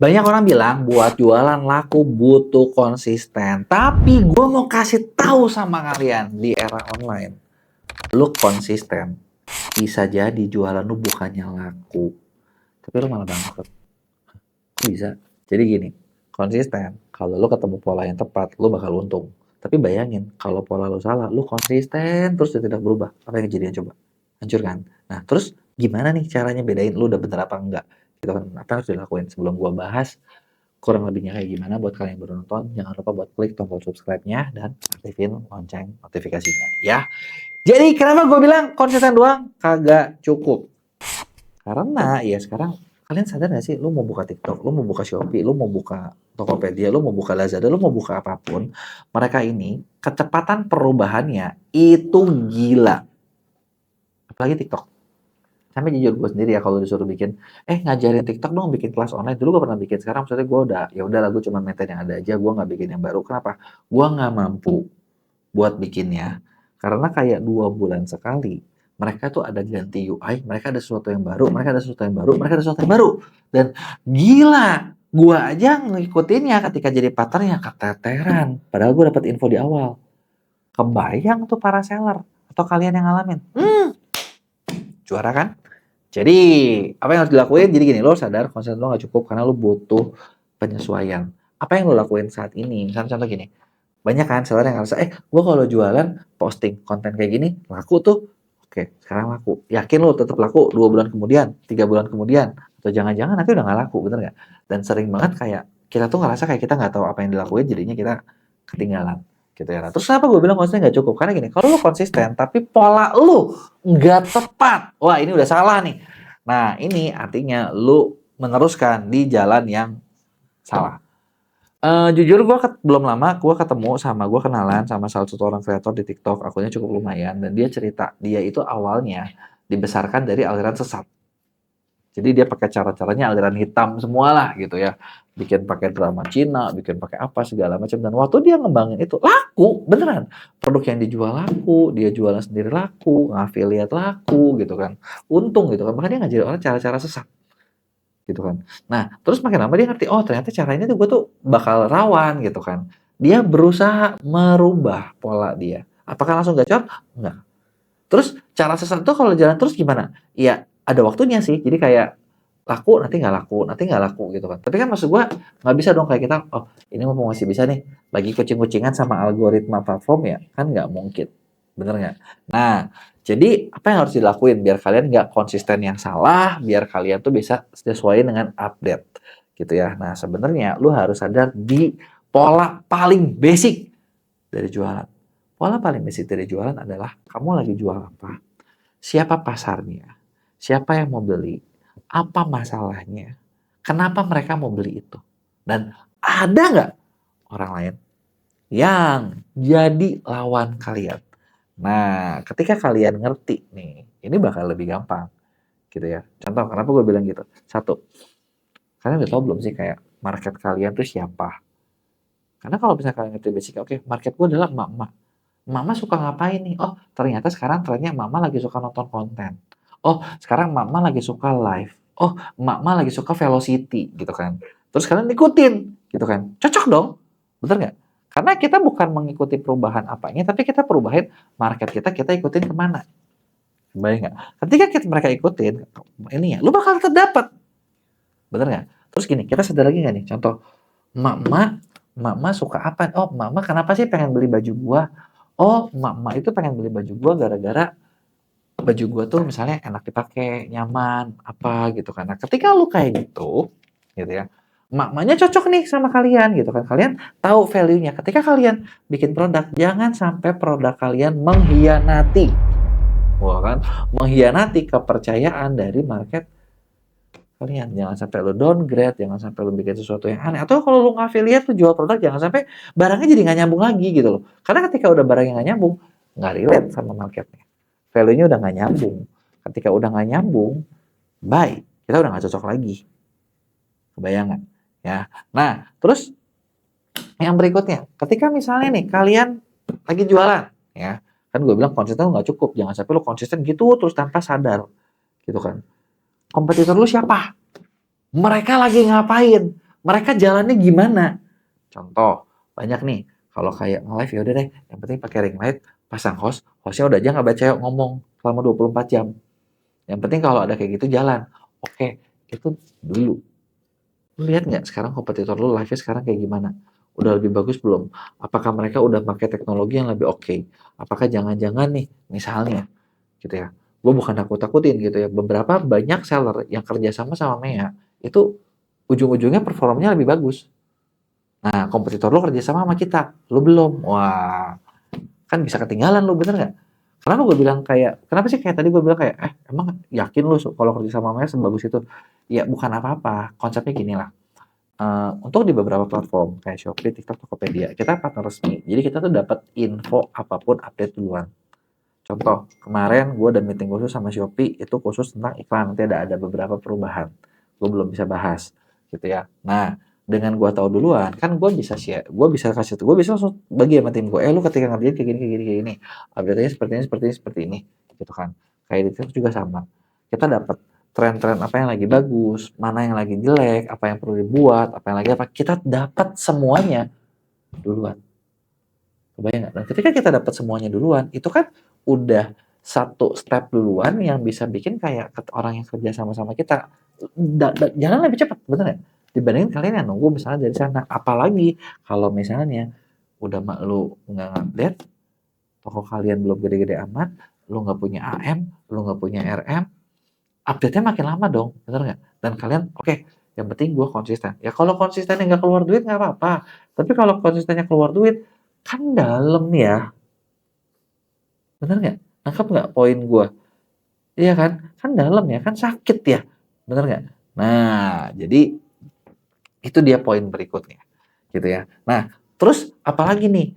Banyak orang bilang buat jualan laku butuh konsisten. Tapi gue mau kasih tahu sama kalian di era online. Lu konsisten. Bisa jadi jualan lu bukannya laku. Tapi lu malah bangkrut. Bisa. Jadi gini, konsisten. Kalau lu ketemu pola yang tepat, lu bakal untung. Tapi bayangin, kalau pola lu salah, lu konsisten terus dia tidak berubah. Apa yang kejadian coba? Hancur kan? Nah, terus gimana nih caranya bedain lu udah bener apa enggak? Gitu kan. Apa yang harus dilakuin? Sebelum gua bahas kurang lebihnya kayak gimana buat kalian yang baru nonton, jangan lupa buat klik tombol subscribe-nya dan aktifin lonceng notifikasinya ya. Jadi kenapa gue bilang konsisten doang kagak cukup? Karena ya sekarang kalian sadar gak sih, lu mau buka TikTok, lu mau buka Shopee, lu mau buka Tokopedia, lu mau buka Lazada, lu mau buka apapun, mereka ini kecepatan perubahannya itu gila. Apalagi TikTok. Sampai jujur gue sendiri ya kalau disuruh bikin, ngajarin TikTok dong, bikin kelas online. Dulu gue pernah bikin, sekarang maksudnya gue udah, ya udah lah gue cuma maintain yang ada aja, gue nggak bikin yang baru. Kenapa? Gue nggak mampu buat bikinnya, karena kayak 2 bulan sekali mereka tuh ada ganti UI, mereka ada sesuatu yang baru, mereka ada sesuatu yang baru, mereka ada sesuatu yang baru. Dan gila, gue aja ngikutinnya ketika jadi partnernya keteteran. Padahal gue dapat info di awal. Kebayang tuh para seller atau kalian yang ngalamin. Juara kan? Jadi, apa yang harus dilakuin? Jadi gini, lo sadar konsisten lo gak cukup karena lo butuh penyesuaian. Apa yang lo lakuin saat ini? Misalnya contoh gini, banyak kan seller yang ngerasa, gue kalau jualan posting konten kayak gini, laku tuh. Oke, sekarang laku. Yakin lo tetap laku 2 bulan kemudian, 3 bulan kemudian, atau jangan-jangan nanti udah gak laku, bener gak? Dan sering banget kayak, kita tuh ngerasa kayak kita gak tahu apa yang dilakuin, jadinya kita ketinggalan. Gitu ya. Nah, terus kenapa gue bilang konsisten gak cukup? Karena gini, kalau lo konsisten, tapi pola lo nggak tepat, wah ini udah salah nih. Nah, ini artinya lu meneruskan di jalan yang salah. Jujur gue belum lama gue ketemu sama, gue kenalan sama salah satu orang kreator di TikTok, akunnya cukup lumayan, dan dia cerita dia itu awalnya dibesarkan dari aliran sesat. Jadi dia pakai cara-caranya aliran hitam semua lah gitu ya, bikin pakai drama Cina, bikin pakai apa segala macam, dan waktu dia ngembangin itu laku beneran, produk yang dijual laku, dia jualan sendiri laku, ngafiliat laku gitu kan, untung gitu kan, bahkan dia ngajarin orang cara-cara sesat gitu kan. Nah, terus makin lama dia ngerti, oh ternyata caranya tuh gue tuh bakal rawan gitu kan. Dia berusaha merubah pola dia. Apakah langsung gacor? Enggak. Terus cara sesat itu kalau jalan terus gimana? Ya ada waktunya sih. Jadi kayak laku nanti nggak laku, nanti nggak laku gitu kan. Tapi kan maksud gue nggak bisa dong kayak kita, oh ini mau masih bisa nih, lagi kucing-kucingan sama algoritma platform ya, kan nggak mungkin. Bener nggak? Nah, jadi apa yang harus dilakuin biar kalian nggak konsisten yang salah, biar kalian tuh bisa sesuai dengan update gitu ya. Nah, sebenarnya lu harus sadar di pola paling basic dari jualan. Pola paling basic dari jualan adalah kamu lagi jual apa, siapa pasarnya, siapa yang mau beli, apa masalahnya, kenapa mereka mau beli itu, dan ada nggak orang lain yang jadi lawan kalian. Nah, ketika kalian ngerti nih, ini bakal lebih gampang gitu ya. Contoh, kenapa gue bilang gitu? Satu, kalian udah tahu belum sih kayak market kalian tuh siapa? Karena kalau misalnya kalian ngerti basic, oke, market gue adalah emak-emak. Mama suka ngapain nih? Oh, ternyata sekarang trennya mama lagi suka nonton konten. Oh, sekarang mama lagi suka live. Oh, mama lagi suka velocity gitu kan. Terus kalian ikutin gitu kan. Cocok dong. Bener nggak? Karena kita bukan mengikuti perubahan apanya, tapi kita perubahin market kita ikutin kemana. Bayang nggak? Ketika mereka ikutin, ini ya, lu bakal terdapat. Bener nggak? Terus gini, kita sadar lagi nggak nih? Contoh, mama suka apa? Oh, mama kenapa sih pengen beli baju gua? Oh, mama itu pengen beli baju gua gara-gara baju gua tuh misalnya enak dipakai, nyaman, apa gitu kan. Nah, ketika lu kayak gitu ya, maknya cocok nih sama kalian gitu kan. Kalian tahu value-nya. Ketika kalian bikin produk, jangan sampai produk kalian mengkhianati. Wah kan, mengkhianati kepercayaan dari market kalian. Jangan sampai lu downgrade, jangan sampai lu bikin sesuatu yang aneh. Atau kalau lu ngafiliat, lu jual produk, jangan sampai barangnya jadi nggak nyambung lagi gitu loh. Karena ketika udah barang yang nggak nyambung, nggak relate sama marketnya. Value-nya udah nggak nyambung. Ketika udah nggak nyambung, bye. Kita udah nggak cocok lagi. Kebayangan. Ya. Nah, terus yang berikutnya, ketika misalnya nih kalian lagi jualan, ya kan gue bilang konsisten nggak cukup. Jangan sampai lu konsisten gitu terus tanpa sadar, gitu kan. Kompetitor lu siapa? Mereka lagi ngapain? Mereka jalannya gimana? Contoh, banyak nih, kalau kayak nge-live ya udah deh, yang penting pakai ring light, pasang host, hostnya udah aja nggak baca ngomong selama 24 jam. Yang penting kalau ada kayak gitu jalan. Oke, itu dulu. Lu lihat nggak sekarang kompetitor lu live-nya sekarang kayak gimana? Udah lebih bagus belum? Apakah mereka udah pakai teknologi yang lebih oke? Apakah jangan-jangan nih, misalnya, gitu ya, gue bukan takut-takutin gitu ya, beberapa banyak seller yang kerja sama sama Mea, itu ujung-ujungnya performanya lebih bagus. Nah, kompetitor lu kerja sama sama kita, lu belum. Wah, kan bisa ketinggalan lu, bener nggak? Kenapa gue bilang kayak, kenapa sih kayak tadi gue bilang kayak, emang yakin lu kalau kerja sama Maya sebagus itu? Ya bukan apa-apa, konsepnya gini lah. Untuk di beberapa platform kayak Shopee, TikTok, Tokopedia, kita partner resmi. Jadi kita tuh dapat info apapun update duluan. Contoh, kemarin gue ada meeting khusus sama Shopee, itu khusus tentang iklan. Nanti ada beberapa perubahan. Gue belum bisa bahas, gitu ya. Nah, dengan gue tahu duluan, kan gue bisa share, gue bisa kasih, gue bisa langsung bagi sama tim gue. Lu ketika ngerjain kayak gini, kayak gini, kayak gini. Update-nya seperti ini, seperti ini, seperti ini, gitu kan. Kayak di TikTok juga sama. Kita dapat tren-tren apa yang lagi bagus, mana yang lagi jelek, apa yang perlu dibuat, apa yang lagi apa. Kita dapat semuanya duluan. Kebayang nggak? Dan ketika kita dapat semuanya duluan, itu kan udah satu step duluan yang bisa bikin kayak orang yang kerja sama-sama kita jalan lebih cepat, bener nggak? Dibandingin kalian yang nunggu misalnya dari sana. Apalagi kalau misalnya udah lu nggak lihat toko kalian belum gede-gede amat, lu nggak punya AM, lu nggak punya RM, update-nya makin lama dong, bener nggak? Dan kalian, oke, yang penting gue konsisten. Ya kalau konsistennya nggak keluar duit nggak apa-apa. Tapi kalau konsistennya keluar duit, kan dalam ya. Bener nggak? Nangkep nggak poin gue? Iya kan? Kan dalam ya, kan sakit ya. Bener nggak? Nah, jadi itu dia poin berikutnya. Gitu ya. Nah, terus apalagi nih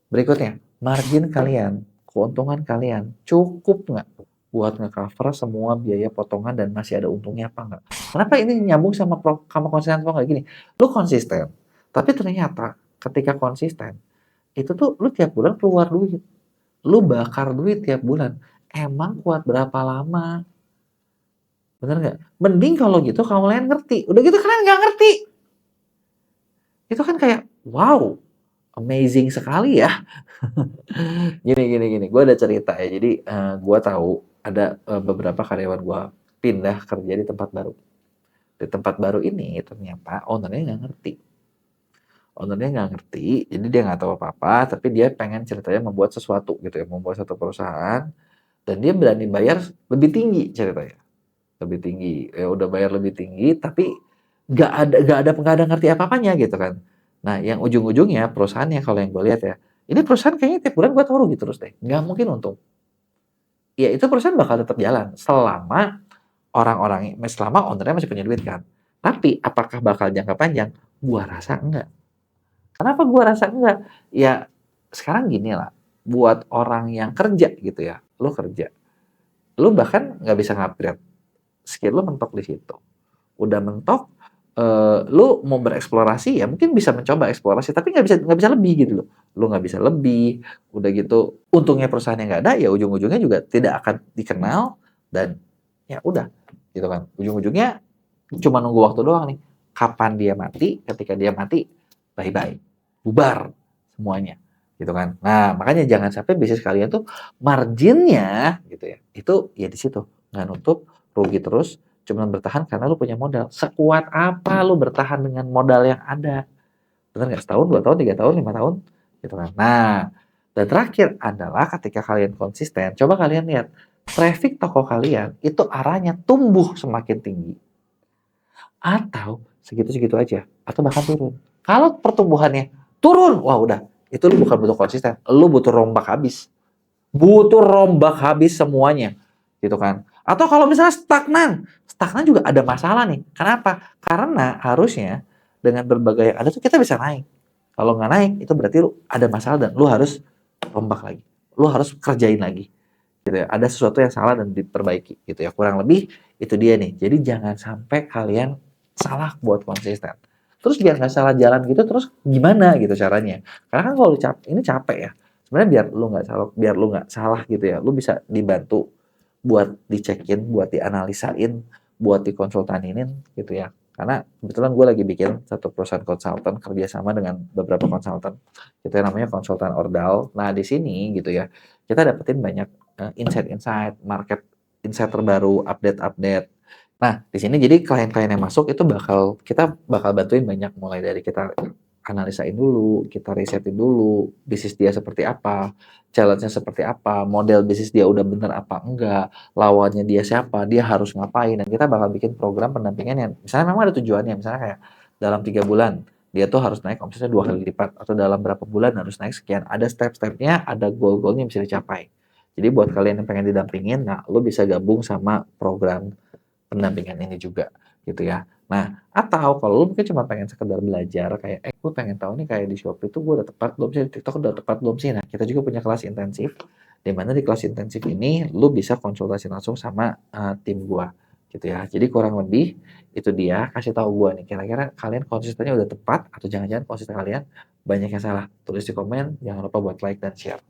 berikutnya? Margin kalian, keuntungan kalian, cukup nggak buat nge-cover semua biaya potongan dan masih ada untungnya apa nggak? Kenapa ini nyambung sama konsisten apa nggak gini? Lu konsisten, tapi ternyata ketika konsisten, itu tuh lu tiap bulan keluar duit. Lu bakar duit tiap bulan. Emang kuat berapa lama? Bener nggak? Mending kalau gitu kamu lain ngerti. Udah gitu kalian nggak ngerti. Itu kan kayak, wow, amazing sekali ya. Gini. Gue ada cerita ya. Jadi gue tahu ada beberapa karyawan gue pindah kerja di tempat baru. Di tempat baru ini ternyata ownernya nggak ngerti. Ownernya nggak ngerti, jadi dia nggak tahu apa-apa, tapi dia pengen ceritanya membuat sesuatu gitu ya, membuat satu perusahaan, dan dia berani bayar lebih tinggi ceritanya. Lebih tinggi, ya udah bayar lebih tinggi, tapi nggak ada ngerti apa-apanya gitu kan. Nah, yang ujung-ujungnya perusahaannya kalau yang gue lihat ya, ini perusahaan kayaknya tiap bulan gue tahu rugi terus deh, nggak mungkin untung. Ya itu perusahaan bakal tetap jalan selama selama ownernya masih punya duit kan. Tapi apakah bakal jangka panjang? Gua rasa enggak. Kenapa gua rasa enggak? Ya sekarang gini lah, buat orang yang kerja gitu ya, lu kerja, lu bahkan nggak bisa ngupgrade, skill lu mentok di situ. Udah mentok, lu mau bereksplorasi ya mungkin bisa mencoba eksplorasi, tapi nggak bisa lebih gitu loh. Lu nggak bisa lebih, udah gitu untungnya perusahaan yang nggak ada, ya ujung-ujungnya juga tidak akan dikenal dan ya udah gitu kan. Ujung-ujungnya cuma nunggu waktu doang nih. Kapan dia mati, ketika dia mati, bye-bye. Bubar semuanya. Gitu kan. Nah, makanya jangan sampai bisnis kalian tuh marginnya gitu ya. Itu ya di situ. Nggak nutup, rugi terus, cuma bertahan karena lu punya modal. Sekuat apa lu bertahan dengan modal yang ada? Benar nggak? Setahun, 2 tahun, 3 tahun, 5 tahun? Gitu kan. Nah, dan terakhir adalah ketika kalian konsisten, coba kalian lihat, traffic toko kalian itu arahnya tumbuh semakin tinggi. Atau segitu-segitu aja. Atau bahkan turun. Kalau pertumbuhannya turun, wah udah. Itu lu bukan butuh konsisten. Lu butuh rombak habis. Butuh rombak habis semuanya. Gitu kan. Atau kalau misalnya stagnan. Stagnan juga ada masalah nih. Kenapa? Karena harusnya dengan berbagai yang ada tuh kita bisa naik. Kalau nggak naik, itu berarti lu ada masalah dan lu harus rombak lagi. Lu harus kerjain lagi. Gitu ya. Ada sesuatu yang salah dan diperbaiki. Gitu ya. Kurang lebih itu dia nih. Jadi jangan sampai kalian salah buat konsisten. Terus biar nggak salah jalan gitu, terus gimana gitu caranya? Karena kan kalau ini capek ya. Sebenarnya biar lu nggak salah gitu ya. Lu bisa dibantu buat dicekin, buat dianalisain, buat dikonsultanin gitu ya. Karena kebetulan gue lagi bikin satu perusahaan konsultan kerjasama dengan beberapa konsultan, itu yang namanya konsultan Ordal. Nah di sini gitu ya, kita dapetin banyak insight-insight, market insight terbaru, update-update. Nah di sini jadi klien-klien yang masuk itu kita bakal bantuin banyak, mulai dari kita analisain dulu, kita risetin dulu bisnis dia seperti apa, challenge-nya seperti apa, model bisnis dia udah bener apa enggak, lawannya dia siapa, dia harus ngapain, dan kita bakal bikin program pendampingan yang misalnya memang ada tujuannya, misalnya kayak dalam 3 bulan dia tuh harus naik omsetnya 2 kali lipat, atau dalam berapa bulan harus naik sekian, ada step-stepnya, ada goal-goalnya yang bisa dicapai. Jadi buat kalian yang pengen didampingin, nah lo bisa gabung sama program pendampingan ini juga gitu ya. Nah, atau kalau lu mungkin cuma pengen sekedar belajar kayak, gue pengen tahu nih kayak di Shopee itu gue udah tepat belum sih, di TikTok udah tepat belum sih. Nah, kita juga punya kelas intensif, di mana di kelas intensif ini lu bisa konsultasi langsung sama tim gua gitu ya. Jadi kurang lebih itu dia, kasih tahu gua nih kira-kira kalian konsistennya udah tepat atau jangan-jangan konsisten kalian banyak yang salah. Tulis di komen, jangan lupa buat like dan share.